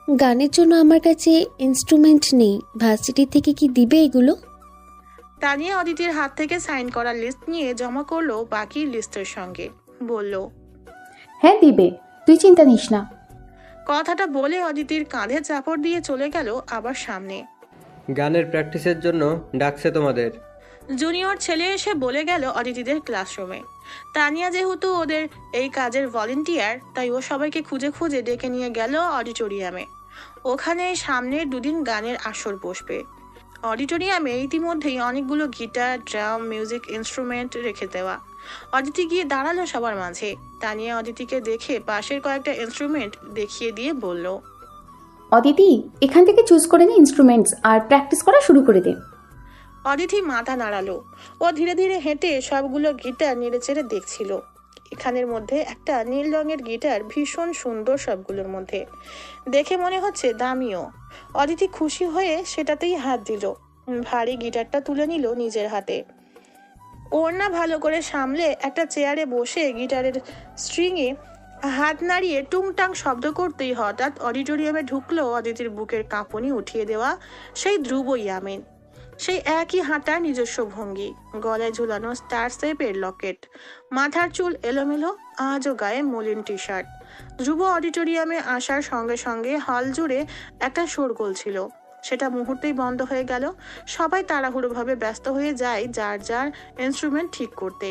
গানের জন্য আমার কাছে ইনস্ট্রুমেন্ট নেই, ভার্সিটি থেকে কি দিবে এগুলো? তানিয়া অদিতির হাত থেকে সাইন করা লিস্ট নিয়ে জমা করলো বাকি লিস্টের সঙ্গে। বলল, হ্যাঁ দিবে, তুই চিন্তা নিস না। কথাটা বলে অদিতির কাঁধে চাপড় দিয়ে চলে গেল আবার সামনে। গানের প্র্যাকটিসের জন্য ডাকছে তোমাদের। জুনিয়র ছেলে এসে বলে গেল অদিতিদের ক্লাসরুমে। তানিয়া যেহেতু ওদের এই কাজের ভলেন্টিয়ার, তাই ও সবাইকে খুঁজে খুঁজে ডেকে নিয়ে গেল অডিটোরিয়ামে। ওখানে সামনে দুদিন গানের আসর বসবে। অডিটোরিয়ামে ইতিমধ্যেই অনেকগুলো গিটার, ড্রাম, মিউজিক ইনস্ট্রুমেন্ট রেখে দেওয়া। অদিতি গিয়ে দাঁড়ালো সবার মাঝে। তানিয়া অদিতিকে দেখে পাশের কয়েকটা ইনস্ট্রুমেন্ট দেখিয়ে দিয়ে বলল, অদিতি, এখান থেকে চুজ করে নে ইনস্ট্রুমেন্টস আর প্র্যাকটিস করা শুরু করে দে। অদিতি মাথা নাড়ালো। ও ধীরে ধীরে হেঁটে সবগুলো গিটার নেড়েচেড়ে দেখছিল। এখানের মধ্যে একটা নীল রঙের গিটার ভীষণ সুন্দর, সবগুলোর মধ্যে দেখে মনে হচ্ছে দামিও। অদিতি খুশি হয়ে সেটাতেই হাত দিল। ভারী গিটারটা তুলে নিল নিজের হাতে। ওড়না ভালো করে সামলে একটা চেয়ারে বসে গিটারের স্ট্রিংয়ে হাত নাড়িয়ে টুংটাং শব্দ করতেই হঠাৎ অডিটোরিয়ামে ঢুকলো অদিতির বুকের কাঁপুনি উঠিয়ে দেওয়া সেই ধ্রুব ইয়ামিন। সেই একই হাঁটার নিজস্ব ভঙ্গি, গলায় ঝুলানো স্টার শেপের লকেট, মাথার চুল এলোমেলো, আজও গায়ে মলিন টি শার্ট। ধ্রুব অডিটোরিয়ামে আসার সঙ্গে সঙ্গে হল জুড়ে একটা শোরগোল ছিল। সেটা মুহূর্তেই বন্ধ হয়ে গেল। সবাই তাড়াহুড়োভাবে ব্যস্ত হয়ে যায় যার যার ইনস্ট্রুমেন্ট ঠিক করতে।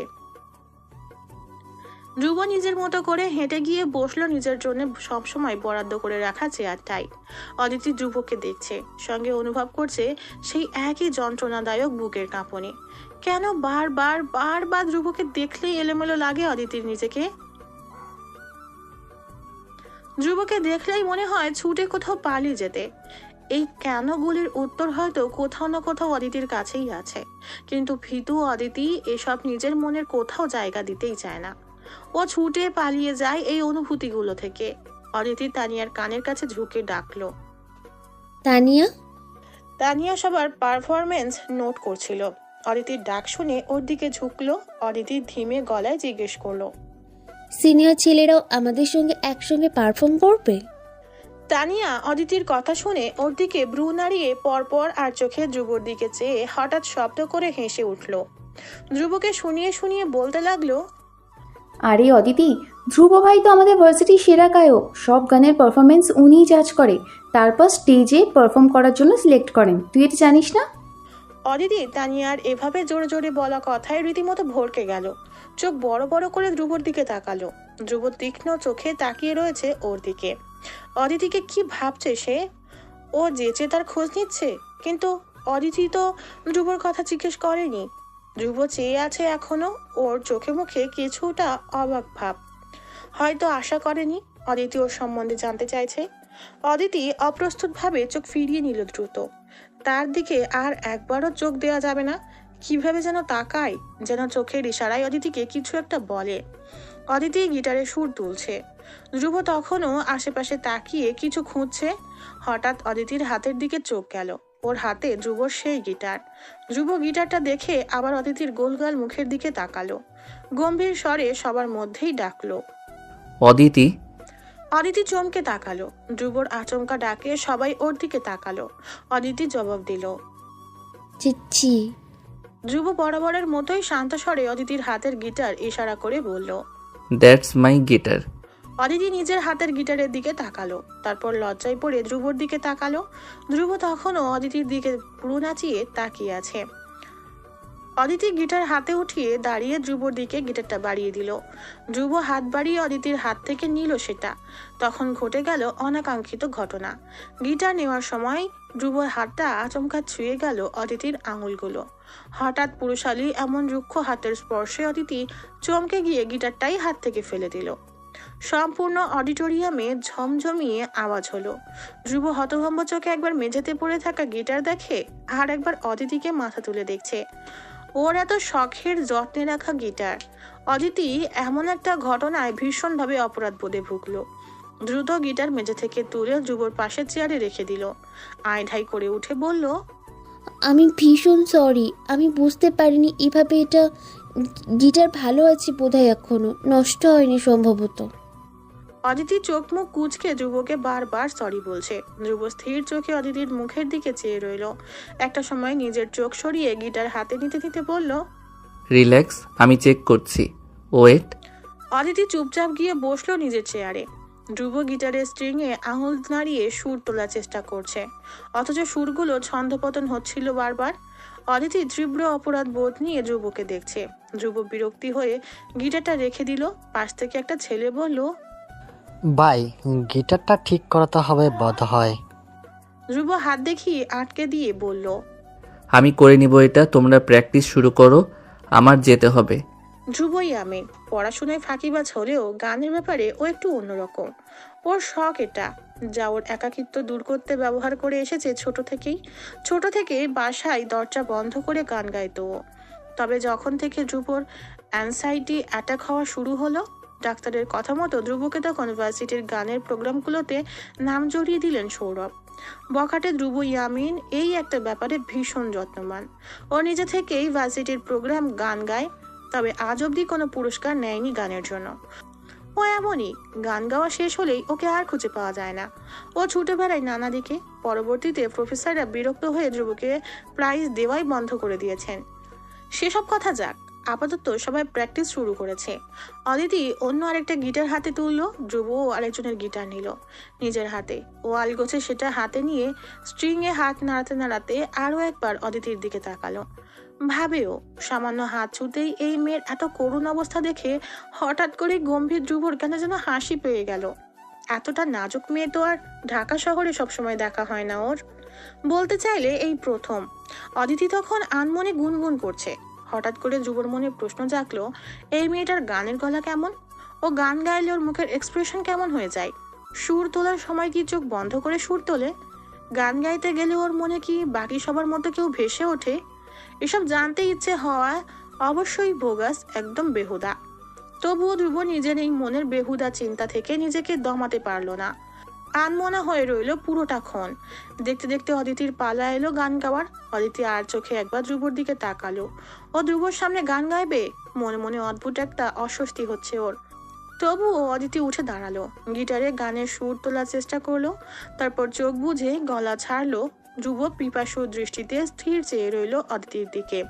ধ্রুব নিজের মতো করে হেঁটে গিয়ে বসলো নিজের জন্য সবসময় বরাদ্দ করে রাখা চেয়ারটাই। অদিতি ধ্রুবকে দেখছে, সঙ্গে অনুভব করছে সেই একই যন্ত্রণাদায়ক বুকের কাঁপুনি। কেন বারবার বারবার ধ্রুবকে দেখলেই এলোমেলো লাগে অদিতির নিজেকে। ধ্রুবকে দেখলেই মনে হয় ছুটে কোথাও পালিয়ে যেতে। এই কেনগুলির উত্তর হয়তো কোথাও না কোথাও অদিতির কাছেই আছে, কিন্তু ভীতু অদিতি এসব নিজের মনের কোথাও জায়গা দিতেই চায় না। ও ছুটে পালিয়ে যায় এই অনুভূতিগুলো থেকে। অদিতি তানিয়ার কানের কাছে ঝুঁকে ডাকলো। তানিয়া। তানিয়া সবার পারফরমেন্স নোট করছিল। অদিতির ডাক শুনে ওর দিকে ঝুঁকলো। অদিতি ধীমে গলায় জিজ্ঞেস করলো, সিনিয়র ছেলেরাও আমাদের সঙ্গে একসঙ্গে পারফর্ম করবে? তানিয়া অদিতির কথা শুনে ওর দিকে ভ্রু নাড়িয়ে পরপর আর চোখে ধ্রুবর দিকে চেয়ে হঠাৎ শব্দ করে হেসে উঠল। ধ্রুবকে শুনিয়ে শুনিয়ে বলতে লাগলো, আরে অদিতি, ধ্রুব ভাই তো আমাদের ভার্সিটির সেরা গায়ক, সব গানের পারফরমেন্স উনিই জাজ করে, তারপর স্টেজে পারফর্ম করার জন্য সিলেক্ট করেন, তুই এটা জানিস না? অদিতি তানিয়ার এভাবে জোরে জোরে বলা কথায় রীতিমতো ভড়কে গেল। চোখ বড় বড় করে ধ্রুবর দিকে তাকালো। ধ্রুব তীক্ষ্ণ চোখে তাকিয়ে রয়েছে ওর দিকে। অদিতিকে কি ভাবছে সে? ও যেচে তার খোঁজ নিচ্ছে, কিন্তু অদিতি তো ধ্রুবর কথা জিজ্ঞেস করেনি। ধ্রুব চেয়ে আছে এখনো, ওর চোখে মুখে কিছুটা অবাক ভাব। হয়তো আশা করেনি অদিতি ওর সম্বন্ধে জানতে চাইছে। অদিতি অপ্রস্তুতভাবে চোখ ফিরিয়ে নিল দ্রুত। তার দিকে আর একবারও চোখ দেওয়া যাবে না। কিভাবে যেন তাকায়, যেন চোখের ইশারায় অদিতিকে কিছু একটা বলে। অদিতি গিটারে সুর তুলছে। ধ্রুব তখনও আশেপাশে তাকিয়ে কিছু খুঁজছে। হঠাৎ অদিতির হাতের দিকে চোখ গেল। ওর হাতে ধ্রুবর সেই গিটার। ধ্রুব গিটারটা দেখে আবার অদিতির গোলগাল মুখের দিকে তাকালো। গম্ভীর স্বরে সবার মধ্যেই ডাকলো, অদিতি। অদিতি চমকে তাকালো। ধ্রুবর আচমকা ডাকে সবাই ওর দিকে তাকালো। অদিতি জবাব দিল। চিচ্ছি। ধ্রুব বরাবরের মতোই শান্ত স্বরে অদিতির হাতের গিটার ইশারা করে বলল, দ্যাটস মাই গিটার। অদিতি নিজের হাতের গিটারের দিকে তাকালো। তারপর লজ্জায় পড়ে ধ্রুবর দিকে তাকালো। ধ্রুব তখনও অদিতির দিকে ভ্রু নাচিয়ে তাকিয়ে আছে। অদিতি গিটার হাতে উঠিয়ে দাঁড়িয়ে ধ্রুবর দিকে গিটারটা বাড়িয়ে দিল। ধ্রুব হাত বাড়িয়ে অদিতির হাত থেকে নিল সেটা। তখন ঘটে গেল অনাকাঙ্ক্ষিত ঘটনা। গিটার নেওয়ার সময় ধ্রুবর হাতটা আচমকা ছুঁয়ে গেল অদিতির আঙুলগুলো। হঠাৎ পুরুষালী এমন রুক্ষ হাতের স্পর্শে অদিতি চমকে গিয়ে গিটারটাই হাত থেকে ফেলে দিল। সম্পূর্ণ অডিটোরিয়ামে ঝমঝমিয়ে আওয়াজ হলো। ধ্রুব হতভম্ব চোখে একবার মেঝেতে পড়ে থাকা গিটার দেখে, আর একবার অদিতিকে মাথা তুলে দেখছে। ওর এত শখের যত্নে রাখা গিটার। অদিতি এমন একটা ঘটনায় ভীষণভাবে অপরাধ বোধে ভুগলো। দ্রুত গিটার মেঝে থেকে তুলে ধ্রুবর পাশের চেয়ারে রেখে দিল। আইঢাই করে উঠে বলল, আমি ভীষণ সরি, আমি বুঝতে পারিনি এভাবে। এটা গিটার ভালো আছে বোধহয়, এখনো নষ্ট হয়নি সম্ভবত। অদিতি চোখ মুখ কুঁচকে ধ্রুবকে বারবার সরি বলছে। ধ্রুব স্থির চোখে অদিতির মুখের দিকে চেয়ে রইল। একটা সময় নিজের চোখ সরিয়ে গিটার হাতে নিতে নিতে বলল, রিল্যাক্স, আমি চেক করছি। ওয়েট। অদিতি চুপচাপ গিয়ে বসলো নিজের চেয়ারে। ধ্রুব গিটারের স্ট্রিংয়ে আঙুল নাড়িয়ে সুর তোলার চেষ্টা করছে, অথচ সুরগুলো ছন্দপতন হচ্ছিল বারবার। অদিতি তীব্র অপরাধ বোধ নিয়ে ধ্রুবকে দেখছে। ধ্রুব বিরক্তি হয়ে গিটারটা রেখে দিল। পাশ থেকে একটা ছেলে বলল, ভাই, গিটারটা ঠিক করাতে হবে বোধ হয়। ধ্রুব হাত দেখিয়ে আটকে দিয়ে বলল, আমি করে নিব এটা, তোমরা প্র্যাকটিস শুরু করো, আমার যেতে হবে। ধ্রুবই আমি পড়াশোনায় ফাঁকিবাজ হলেও গানের ব্যাপারে ও একটু অন্যরকম। ওর শখ এটা, যা ওর একাকিত্ব দূর করতে ব্যবহার করে এসেছে ছোট থেকে বাসায় দরজা বন্ধ করে গান গাইতো ও। তবে যখন থেকে ধ্রুবর অ্যানসাইটি অ্যাটাক হওয়া শুরু হলো, ডাক্তারের কথা মতো ধ্রুবকে তখন ভার্সিটির গানের প্রোগ্রামগুলোতে নাম জড়িয়ে দিলেন সৌরভ। বখাটে ধ্রুব ইয়ামিন এই একটা ব্যাপারে ভীষণ যত্নবান। ও নিজে থেকেই ভার্সিটির প্রোগ্রাম গান গায়, তবে আজ অবধি কোনো পুরস্কার নেয়নি গানের জন্য। ও এমনই, গান গাওয়া শেষ হলেই ওকে আর খুঁজে পাওয়া যায় না। ও ছুটে বেড়ায় নানা দিকে। পরবর্তীতে প্রফেসররা বিরক্ত হয়ে ধ্রুবকে প্রাইজ দেওয়াই বন্ধ করে দিয়েছেন। সেসব কথা যাক, আপাতত সবাই প্র্যাকটিস শুরু করেছে। অদিতি অন্য আরেকটা গিটার হাতে তুললো। ধ্রুব আরেকজনের গিটার নিল নিজের হাতে। ও আলগোছে সেটা হাতে নিয়ে স্ট্রিংয়ে হাত নাড়াতে নাড়াতে আরও একবার অদিতির দিকে তাকালো। ভাবেও সামান্য হাত ছুতেই এই মেয়ের এত করুণ অবস্থা দেখে হঠাৎ করে গম্ভীর ধ্রুবর কেন যেন হাসি পেয়ে গেল। এতটা নাজুক মেয়ে তো আর ঢাকা শহরে সবসময় দেখা হয় না ওর। বলতে চাইলে এই প্রথম। অদিতি তখন আনমনে গুনগুন করছে। হঠাৎ করে ধ্রুবর মনে প্রশ্ন জাগলো, এই মেয়েটার গানের গলা কেমন? ও গান গাইলে ওর মুখের এক্সপ্রেশন কেমন হয়ে যায়? সুর তোলার সময় কি চোখ বন্ধ করে সুর তোলে? গান গাইতে গেলে ওর মনে কি বাকি সবার মতো কেউ ভেসে ওঠে? এসব জানতে ইচ্ছে হওয়া অবশ্যই বোগাস, একদম বেহুদা। তবুও ধ্রুব নিজের এই মনের বেহুদা চিন্তা থেকে নিজেকে দমাতে পারলো না। আনমনা হয়ে রইল পুরোটা ক্ষণ। দেখতে দেখতে অদিতির পালা এলো গান গাওয়ার। অদিতি আর চোখে একবার ধ্রুবর দিকে তাকালো। ও ধ্রুবর সামনে গান গাইবে? মনে মনে অদ্ভুত একটা অস্বস্তি হচ্ছে ওর। তবুও অদিতি উঠে দাঁড়ালো, গিটারে গানের সুর তোলার চেষ্টা করলো। তারপর চোখ বুঝে গলা ছাড়লো। ধ্রুব পিপাসু দৃষ্টিতে স্থির চেয়ে রইল অদিতির দিকে,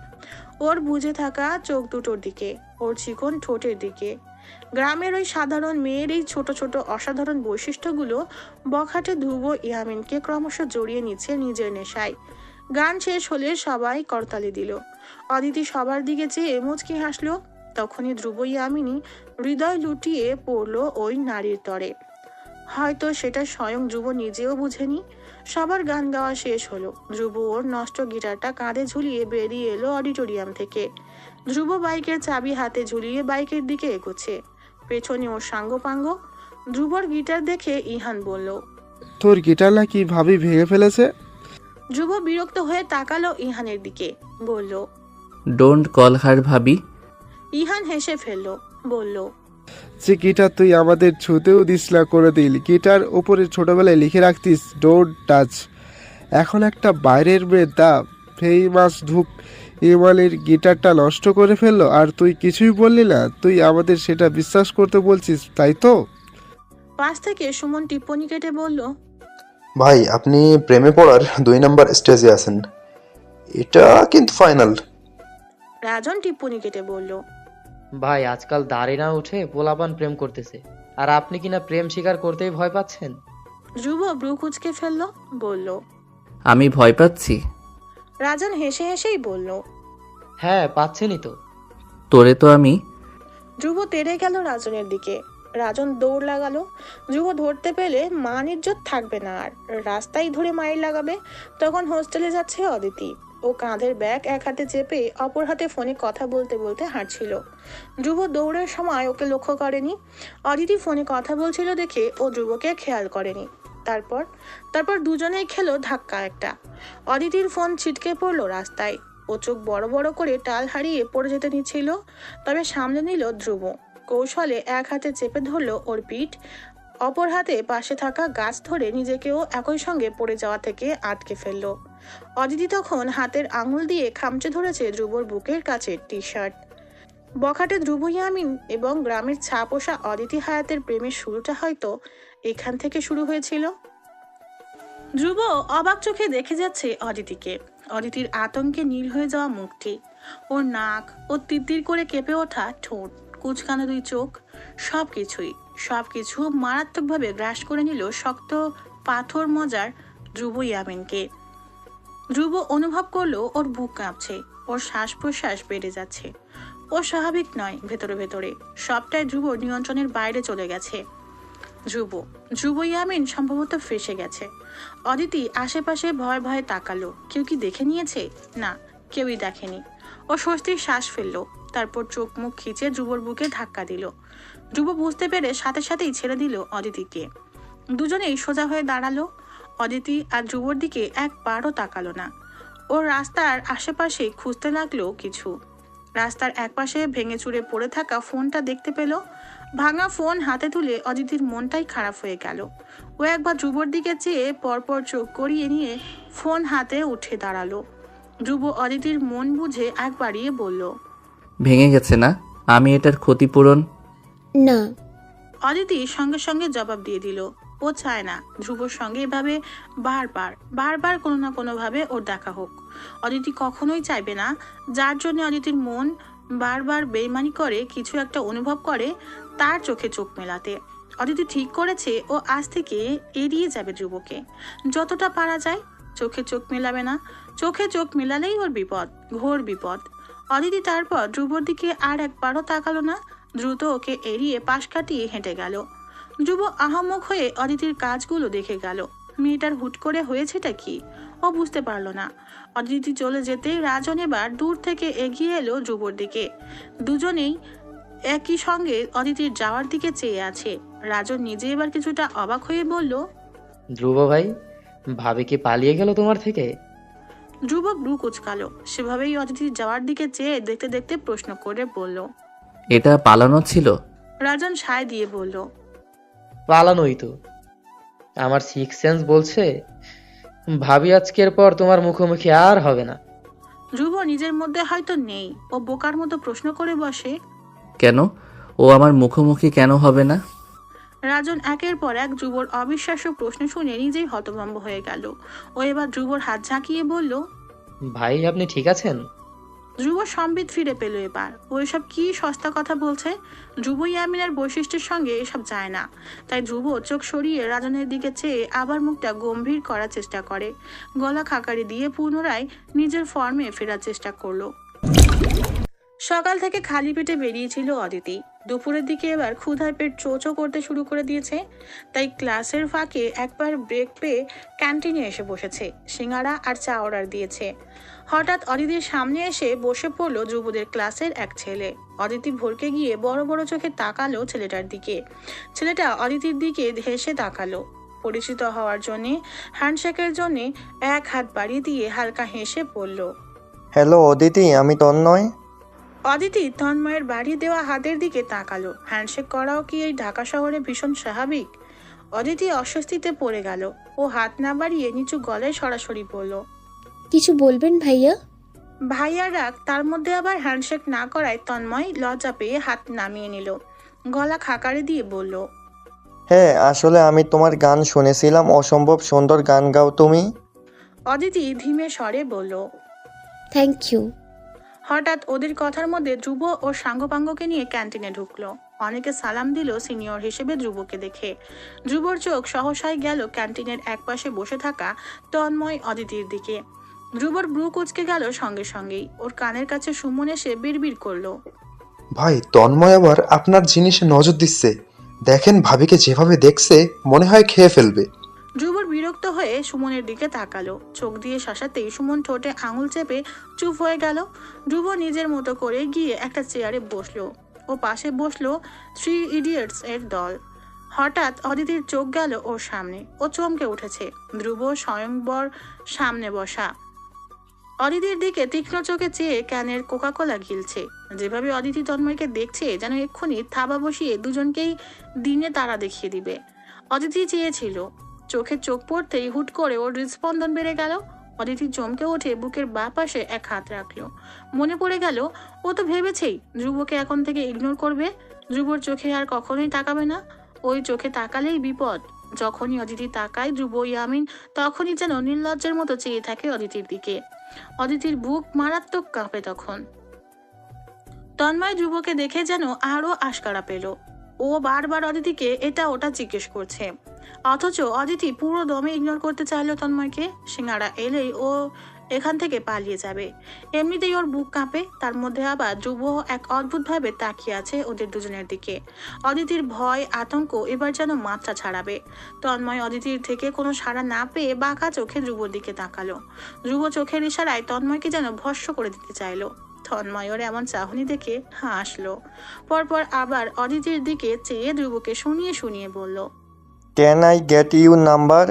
ওর বুঝে থাকা চোখ দুটোর দিকে, ওর চিকন ঠোঁটের দিকে। গ্রামের ওই সাধারণ মেয়ের এই ছোট ছোট অসাধারণ বৈশিষ্ট্যগুলো বখাটে ধ্রুব ইয়ামিনকে ক্রমশ জড়িয়ে নিচ্ছে নিজের নেশায়। গান শেষ হলে সবাই করতালি দিল। অদিতি সবার দিকে চেয়ে মুচকি হাসলো। তখনই ধ্রুব ইয়ামিনী হৃদয় লুটিয়ে পড়লো ওই নারীর তরে। হয়তো সেটা স্বয়ং ধ্রুব নিজেও বুঝেনি। সবার গান গাওয়া শেষ হলো। ধ্রুব ওর নষ্ট গিটারটা কাঁধে ঝুলিয়ে বেরিয়ে এলো অডিটোরিয়াম থেকে। ধ্রুব বাইকের চাবি হাতে ঝুলিয়ে বাইকের দিকে এগোচ্ছে, পেছনে ওর সাঙ্গপাঙ্গ। ধ্রুবর গিটার দেখে ইহান বলল, তোর গিটার নাকি ভাবি ভেঙে ফেলেছে? ধ্রুব বিরক্ত হয়ে তাকালো ইহানের দিকে, বলল, ডোন্ট কল হার ভাবি। ইহান হেসে ফেলল, বলল, যে গিটার তুই আমাদের ছুতেও দিস না করে দিল। গিটার ওপরে ছোটবেলায় লিখে রাখতিস ডোন্ট টাচ। এখন একটা বাইরের মেয়ে দা ফেমাস ধূপ ইমালির গিটারটা নষ্ট করে ফেললো আর তুই কিছুই বললি না। তুই আমাদের সেটা বিশ্বাস করতে বলছিস, তাই তো? পাশ থেকে সুমন টিপ্পনি কেটে বলল, ভাই, আপনি প্রেমে পড়ার 2 নাম্বার স্টেজে আছেন, এটা কিন্তু ফাইনাল। রাজন টিপ্পনি কেটে বলল, ভাই, আজকাল দাড়ি না উঠে পোলাপান প্রেম করতেছে, আর আপনি কিনা প্রেম স্বীকার করতেই ভয় পাচ্ছেন। ধ্রুব ব্রু কুচকে ফেলল, বলল, আমি ভয় পাচ্ছি? রাজন হেসে হেসেই বলল, হ্যাঁ, পাচ্ছেনই তো। তোরে তো আমি। ধ্রুব তেড়ে গেল রাজনের দিকে। রাজন দৌড় লাগালো। ধ্রুব ধরতে পেলে মান ইজ্জত থাকবে না আর, রাস্তায় ধরে মাইর লাগাবে। তখন হোস্টেলে যাচ্ছে অদিতি। ও কাঁধের ব্যাগ এক হাতে চেপে অপর হাতে ফোনে কথা বলতে বলতে হাঁটছিল। ধ্রুব দৌড়ের সময় ওকে লক্ষ্য করেনি। অদিতি ফোনে কথা বলছিল দেখে ও ধ্রুবকে খেয়াল করেনি। তারপর দুজনেই খেলো ধাক্কা একটা। অদিতির ফোন ছিটকে পড়লো রাস্তায়। ও চোখ বড় বড় করে টাল হারিয়ে পড়ে যেতে নিচ্ছিল, তবে সামলে নিল ধ্রুব। কৌশলে এক হাতে চেপে ধরলো ওর পিঠ, অপর হাতে পাশে থাকা গাছ ধরে নিজেকেও একই সঙ্গে পড়ে যাওয়া থেকে আটকে ফেললো। অদিতি তখন হাতের আঙুল দিয়ে খামচে ধরেছে ধ্রুবর বুকের কাছে টি শার্ট। বখাটে ধ্রুব ইয়ামিন এবং গ্রামের ছাপোষা অদিতি হায়াতের প্রেমের শুরুটা হয়তো এখান থেকে শুরু হয়েছিল। ধ্রুব অবাক চোখে দেখে যাচ্ছে অদিতিকে। অদিতির আতঙ্কে নীল হয়ে যাওয়া মুখটি, ওর নাক, ওর তিরতির করে কেঁপে ওঠা ঠোঁট, কুচকানো দুই চোখ, সবকিছু মারাত্মকভাবে গ্রাস করে নিল শক্ত পাথর মজার ধ্রুব ইয়ামিনকে। ধ্রুব অনুভব করলো ওর বুক কাঁপছে, ওর শ্বাস প্রশ্বাস বেড়ে যাচ্ছে। ও স্বাভাবিক নয়, ভেতরে ভেতরে সবটাই ধ্রুবর নিয়ন্ত্রণের বাইরে চলে গেছে। ধ্রুব ইয়ামিন সম্ভবত ফেঁসে গেছে। অদিতি আশেপাশে ভয়ে ভয়ে তাকালো। কেউ কি দেখে নিয়েছে? না, কেউই দেখেনি। ও স্বস্তির শ্বাস ফেললো, তারপর চোখ মুখ খিচে ধ্রুবর বুকে ধাক্কা দিল। ধ্রুব বুঝতে পেরে সাথে সাথেই ছেড়ে দিল অদিতিকে। দুজনেই সোজা হয়ে দাঁড়ালো। অদিতি আর ধ্রুবর দিকে একবারও তাকালো না। ও রাস্তার আশেপাশে খুঁজতে লাগলো কিছু। রাস্তার একপাশে ভেঙে চুরে পড়ে থাকা ফোনটা দেখতে পেল। ভাঙা ফোন হাতে তুলে অদিতির মনটাই খারাপ হয়ে গেল। ও একবার ধ্রুবর দিকে চেয়ে পরপর চোখ করিয়ে নিয়ে ফোন হাতে উঠে দাঁড়ালো। ধ্রুব অদিতির মন বুঝে এক বাড়িয়ে বলল, ভেঙে গেছে না? আমি এটার ক্ষতিপূরণ। না। অদিতি সঙ্গে সঙ্গে জবাব দিয়ে দিল। ও চায় না ধ্রুবর সঙ্গে এভাবে বারবার কোনো না কোনোভাবে ওর দেখা হোক। অদিতি কখনোই চাইবে না যার জন্য অদিতির মন বারবার বেইমানি করে, কিছু একটা অনুভব করে, তার চোখে চোখ মেলাতে। অদিতি ঠিক করেছে ও আজ থেকে এড়িয়ে যাবে ধ্রুবকে যতটা পারা যায়। চোখে চোখ মেলাবে না, চোখে চোখ মেলালেই ওর বিপদ, ঘোর বিপদ। অদিতি তারপর ধ্রুবর দিকে আর একবারও তাকালো না, দ্রুত ওকে এড়িয়ে পাশ কাটিয়ে হেঁটে গেল। ধ্রুব আহাম্মক হয়ে অদিতির কাজগুলো দেখে গেল। মেয়েটার হুট করে হয়েছেটা কি ও বুঝতে পারলো না। অদিতি চলে যেতে রাজন এবার দূর থেকে এগিয়ে এলো ধ্রুবর দিকে। দুজনেই একই সঙ্গে অদিতির যাওয়ার দিকে চেয়ে আছে। রাজন নিজে এবার কিছুটা অবাক হয়ে বলল, ধ্রুব ভাই, ভাবি কি পালিয়ে গেল তোমার থেকে? ধ্রুব ব্রু কুচকালো। সেভাবেই অদিতির যাওয়ার দিকে চেয়ে দেখতে দেখতে প্রশ্ন করে বলল, এটা পালানো ছিল? রাজন সায় দিয়ে বলল, পালানোই তো। আমার সিক্স সেন্স বলছে ভাবি আজকের পর তোমার মুখোমুখি আর হবে না। ধ্রুব নিজের মধ্যে হয়তো নেই, ও বোকার মতো প্রশ্ন করে বসে, কেন? ও আমার মুখোমুখি কেন হবে না? রাজন একের পর এক ধ্রুবর অবিশ্বাস্য প্রশ্ন শুনে নিজেই হতভম্ব হয়ে গেল। ও এবার ধ্রুবর হাত ঝাঁকিয়ে বলল, ভাই আপনি ঠিক আছেন? ধ্রুব সম্বিত ফিরে পেল এবার। ও এসব কি সস্তা কথা বলছে? ধ্রুব ইয়ামিনের বৈশিষ্ট্যের সঙ্গে এসব যায় না। তাই ধ্রুব চোখ সরিয়ে রাজনের দিকে চেয়ে আবার মুখটা গম্ভীর করার চেষ্টা করে। গলা খাকারি দিয়ে পুনরায় নিজের ফর্মে ফেরার চেষ্টা করলো। সকাল থেকে খালি পেটে বেরিয়েছিল অদিতি। দুপুরের দিকে এবার ক্ষুধার পেট চোচো করতে শুরু করে দিয়েছে। তাই ক্লাসের ফাঁকে একবার ব্রেক পেয়ে ক্যান্টিনে এসে বসেছে। সিঙ্গাড়া আর চা অর্ডার দিয়েছে। হঠাৎ অদিতির সামনে এসে বসে পড়লো ধ্রুবদের ক্লাসের এক ছেলে। অদিতি ভরকে গিয়ে বড় বড় চোখে তাকালো ছেলেটার দিকে। ছেলেটা অদিতির দিকে হেসে তাকালো। পরিচিত হওয়ার জন্যে, হ্যান্ডশেকের জন্যে এক হাত বাড়িয়ে দিয়ে হালকা হেসে পড়ল, হ্যালো অদিতি, আমি তন্ময়। অদিতি তন্ময়ের বাড়ি দেওয়া হাতের দিকে তাকালো। হ্যান্ডশেক করাও কি এই ঢাকা শহরে ভীষণ স্বাভাবিক? অদিতি অস্বস্তিতে পড়ে গেল। ও হাত না বাড়িয়ে নিচু গলায় সরাসরি বলল, কিছু বলবেন ভাইয়া? ভাইয়ার রাগ, তার মধ্যে আবার হ্যান্ডশেক না করায় তন্ময় লজ্জা পেয়ে হাত নামিয়ে নিল। গলা খাকারে দিয়ে বলল, হ্যাঁ, আসলে আমি তোমার গান শুনেছিলাম, অসম্ভব সুন্দর গান গাও তুমি। অদিতি ধীমে স্বরে বলল, থ্যাংক ইউ। হঠাৎ ওদের কথার মধ্যে ধ্রুব ও সাঙ্গপাঙ্গকে নিয়ে ক্যান্টিনে ঢুকলো। অনেকে সালাম দিল সিনিয়র হিসেবে ধ্রুবকে দেখে। ধ্রুবর চোখ সহসাই গেল ক্যান্টিনের একপাশে বসে থাকা তন্ময় অদিতির দিকে। ধ্রুবর ব্রু কুচকে গেল সঙ্গে সঙ্গেই। ওর কানের কাছে সুমন এসে বিড়বিড় করলো, ভাই তন্ময় আবার আপনার জিনিসে নজর দিচ্ছে। দেখেন ভাবিকে যেভাবে দেখছে মনে হয় খেয়ে ফেলবে। ধ্রুবর বিরক্ত হয়ে সুমনের দিকে তাকালো। চোখ দিয়ে শাসাতেই সুমন ঠোঁটে আঙুল চেপে চুপ হয়ে গেল। ধ্রুব নিজের মতো করে গিয়ে একটা চেয়ারে বসলো। ও পাশে বসলো 3 ইডিয়টস এর দল। হঠাৎ অদিতির চোখ গেল ওর সামনে। ও চমকে উঠেছে। ধ্রুব স্বয়ংবর সামনে বসা। অদিতির দিকে তীক্ষ্ণ চোখে চেয়ে ক্যানের কোকাকোলা গিলছে। যেভাবে অদিতি তন্ময়কে দেখছে যেন এক্ষুনি থাবা বসিয়ে দুজনকেই দিনে তারা দেখিয়ে দিবে। অদিতি চেয়েছিল, চোখে চোখ পড়তেই হুট করে ওর হৃদস্পন্দন বেড়ে গেল। ও অদিতি চমকে উঠে বুকের বাঁ পাশে এক হাত রাখলো। মনে পড়ে গেল ও তো ভেবেছেই ধ্রুবকে এখন থেকে ইগনোর করবে, ধ্রুবর চোখে আর কখনোই তাকাবে না। ওই চোখে তাকালেই বিপদ। যখনই অদিতি তাকায় ধ্রুব ইয়ামিন তখনই যেন নির্লজ্জের মতো চেয়ে থাকে অদিতির দিকে। অদিতির বুক মারাত্মক কাঁপে তখন। তন্ময় ধ্রুবকে দেখে যেন আরো আশকারা পেল। ও বারবার অদিতিকে এটা ওটা জিজ্ঞেস করছে, অথচ অদিতি পুরো দমে ইগনোর করতে চাইলো তন্ময়কে। সিঙ্গারা এলেই ও এখান থেকে পালিয়ে যাবে। এমনিতেই ওর বুক কাঁপে, তার মধ্যে আবার ধ্রুব এক অদ্ভুত ভাবে তাকিয়ে আছে ওদের দুজনের দিকে। অদিতির ভয় আতঙ্ক এবার যেন মাত্রা ছাড়াবে। তন্ময় অদিতির থেকে কোনো সাড়া না পেয়ে বাঁকা চোখে ধ্রুবর দিকে তাকালো। ধ্রুব চোখের ইশারায় তন্ময়কে যেন ভস্ম করে দিতে চাইলো। তন্ময় ওর এমন চাহনি দেখে হাসলো। পরপর আবার অদিতির দিকে চেয়ে ধ্রুবকে শুনিয়ে শুনিয়ে বলল, can I get you number?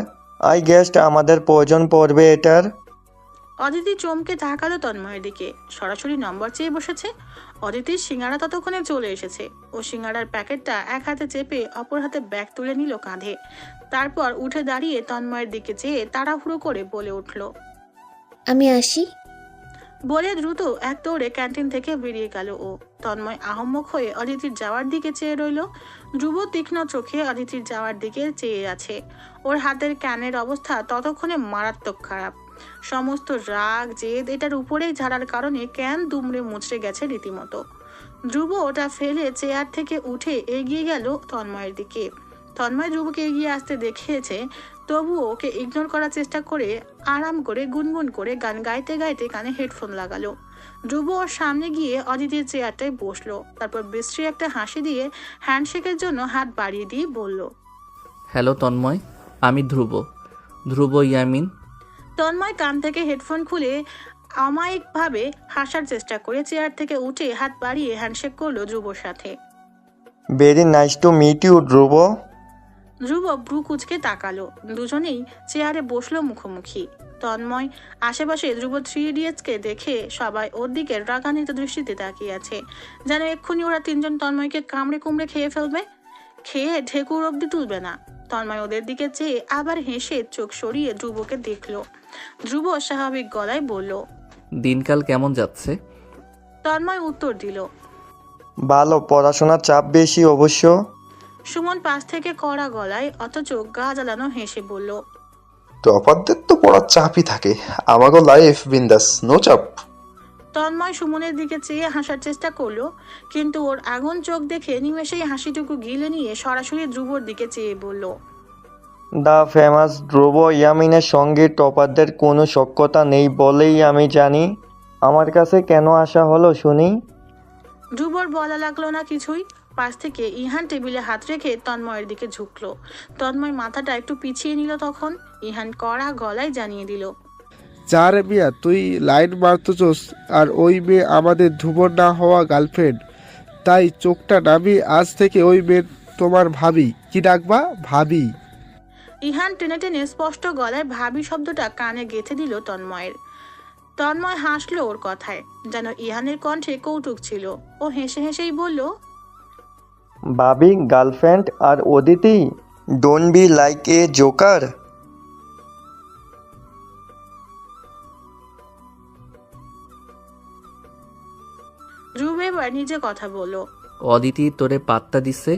I guess আমাদের প্রয়োজন পড়বে এটার। অদিতি চমকে তাকালো তন্ময়ের দিকে। সরাসরি নম্বর চেয়ে বসেছে। অদিতির সিঙ্গারা ততক্ষণে চলে এসেছে। ও সিঙ্গারার প্যাকেটটা এক হাতে চেপে অপর হাতে ব্যাগ তুলে নিল কাঁধে। তারপর উঠে দাঁড়িয়ে তন্ময়ের দিকে চেয়ে তাড়াহুড়ো করে বলে উঠল, আমি আসি। বলে দ্রুত এক দৌড়ে ক্যান্টিন থেকে বেরিয়ে গেল ও। তন্ময় আহম্মক হয়ে অদিতির যাওয়ার দিকে চেয়ে রইল। ধ্রুব তীক্ষ্ণ চোখে অদিতির যাওয়ার দিকে চেয়ে আছে। ওর হাতের ক্যানের অবস্থা ততক্ষণে মারাত্মক খারাপ। সমস্ত রাগ জেদ এটার উপরেই ঝাড়ার কারণে ক্যান দুমড়ে মুচড়ে গেছে রীতিমতো। ধ্রুব ওটা ফেলে চেয়ার থেকে উঠে এগিয়ে গেল তন্ময়ের দিকে। তন্ময় ধ্রুবকে এগিয়ে আসতে দেখেছে, তবুও ওকে ইগনোর করার চেষ্টা করে আরাম করে গুনগুন করে গান গাইতে গাইতে কানে হেডফোন লাগালো। ধ্রুব ওর সামনে গিয়ে অদিতির চেয়ারটায় বসলো। তারপর বিশ্রী একটা হাসি দিয়ে হ্যান্ডশেকের জন্য হাত বাড়িয়ে দিয়ে বলল, হ্যালো তন্ময়, আমি ধ্রুব ইয়ামিন। তন্ময় কান থেকে হেডফোন খুলে অমায়িকভাবে হাসার চেষ্টা করে চেয়ার থেকে উঠে হাত বাড়িয়ে হ্যান্ডশেক করলো ধ্রুবর সাথে। Very nice to meet you Dhruv. Dhruv ভ্রু কুচকে তাকালো। দুজনেই চেয়ারে বসলো মুখোমুখি। তন্ময় আশেপাশে ধ্রুব 3 ইডিয়টসকে দেখে সবাই ওর দিকে রাগান্বিত দৃষ্টিতে তাকিয়ে আছে, যেন এক্ষুনি ওরা তিনজন তন্ময়কে কামড়ে কুমড়ে খেয়ে ফেলবে, খেয়ে ঢেকুর অব্দি তুলবে না। তন্ময় ওদের দিকে চেয়ে আবার হেসে চোখ সরিয়ে ধ্রুবকে দেখলো। ধ্রুব স্বাভাবিক গলায় বলল, দিনকাল কেমন যাচ্ছে? তন্ময় উত্তর দিল, ভালো, পড়াশোনার চাপ বেশি অবশ্য। সুমন পাশ থেকে কড়া গলায় অথচ গা জ্বালানো হেসে বলল, টপারদের তো পড়ার চাপই থাকে, আমাগো লাইফ বিন্দাস, নো চাপ। তন্ময় সুমনের দিকে চেয়ে হাসার চেষ্টা করলো, কিন্তু ওর আগুন চোখ দেখে নিমেষেই হাসিটুকু গিলে নিয়ে সরাসরি ধ্রুবর দিকে চেয়ে বলল, দ্য ফেমাস ধ্রুব ইয়ামিনের সঙ্গে টপারদের কোনো সখ্যতা নেই বলেই আমি জানি। আমার কাছে কেন আসা হলো শুনি? ধ্রুবর বলা লাগলো না কিছুই। পাশ থেকে ইহান টেবিলে হাত রেখে তন্ময়ের দিকে ঝুঁকলো। তন্ময় মাথাটা একটু পিছিয়ে নিল। তখন ইহান কড়া গলায় জানিয়ে দিল, চার মিয়া তুই লাইন মারতেছস, আর ওই মেয়ে আমাদের ধ্রুবর না হওয়া গার্লফ্রেন্ড, তাই চোখটা নামি আজ থেকে ওই মেয়ে তোমার ভাবি। কি ডাকবা? ভাবি। ইহান টেনে টেনে স্পষ্ট গলায় ভাবি শব্দটা কানে গেঁথে দিল তন্ময়ের। তন্ময় হাসলো ওর কথায়, যেন ইহানের কণ্ঠে কৌতুক ছিল। ও হেসে হেসেই বলল, ভাবি গার্লফ্রেন্ড আর Aditi, don't be like a joker. Dhruv এবার নিজে কথা বলল, অদিতি তোরে পাত্তা দিছে,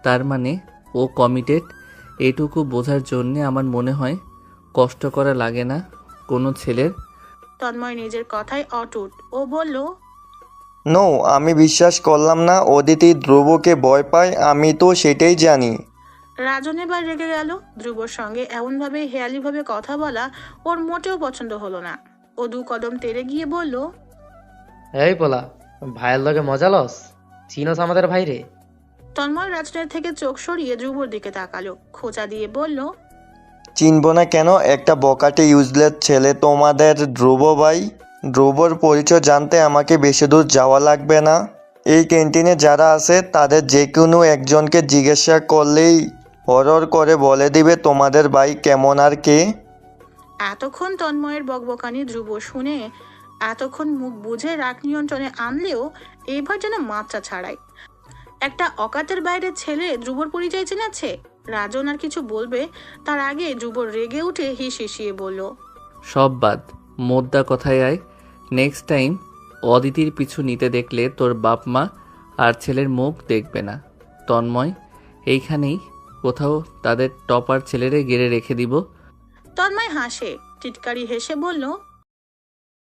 তার মানে ও কমিটেড। এটুকু বোঝার জন্যে আমার মনে হয় কষ্ট করা লাগে না কোনো ছেলের। তন্ময় নিজের কথায় অটুট। ও বলল, নো, আমি বিশ্বাস করলাম না অদিতি ধ্রুবকে ভয় পায়, আমি তো সেটাই জানি। রাজন এবার রেগে গেল। ধ্রুবর সঙ্গে এমনভাবে হেয়ালিভাবে কথা বলা ওর মোটেও পছন্দ হলো না। ও 2 কদম তেড়ে গিয়ে বলল, এই পোলা, ভাইয়ের লগে মজা লস? চিনস আমাদের ভাইরে? তন্ময় রাজনের থেকে চোখ সরিয়ে ধ্রুবর দিকে তাকালো, খোঁচা দিয়ে বলল, চিনব না কেন? একটা বকাটে ইউজলেস ছেলে তোমাদের ধ্রুব ভাই। ধ্রুবর পরিচয় জানতে আমাকে বেশি দূর যাওয়া লাগবে না। এই ক্যান্টিনে যারা আছে তাদের যে কোনো একজনকে জিজ্ঞাসা করলেই হরর করে বলে দিবে তোমাদের ভাই কেমন আর কে। এতক্ষণ তন্ময়ের বকবকানি ধ্রুব শুনে এতক্ষণ মুখ বুঝে রাগ নিয়ন্ত্রণে আনলেও এবার যেন মাত্রা ছাড়াই। একটা অকাতের বাইরের ছেলে ধ্রুবর পরিচয় চেনাচ্ছে। রাজন আর কিছু বলবে তার আগে ধ্রুবর রেগে উঠে হিসিয়ে বলল, সব বাদ, মোদ্দা কথায় আয়। নেক্সট টাইম অদিতির পিছু নিতে দেখলে তোর বাপ মা আর ছেলের মুখ দেখবে না। তন্ময়, এইখানেই কোথাও তাদের টপার ছেলেরে গেড়ে রেখে দিব। তন্ময় হাসে, টিটকারি হেসে বলল,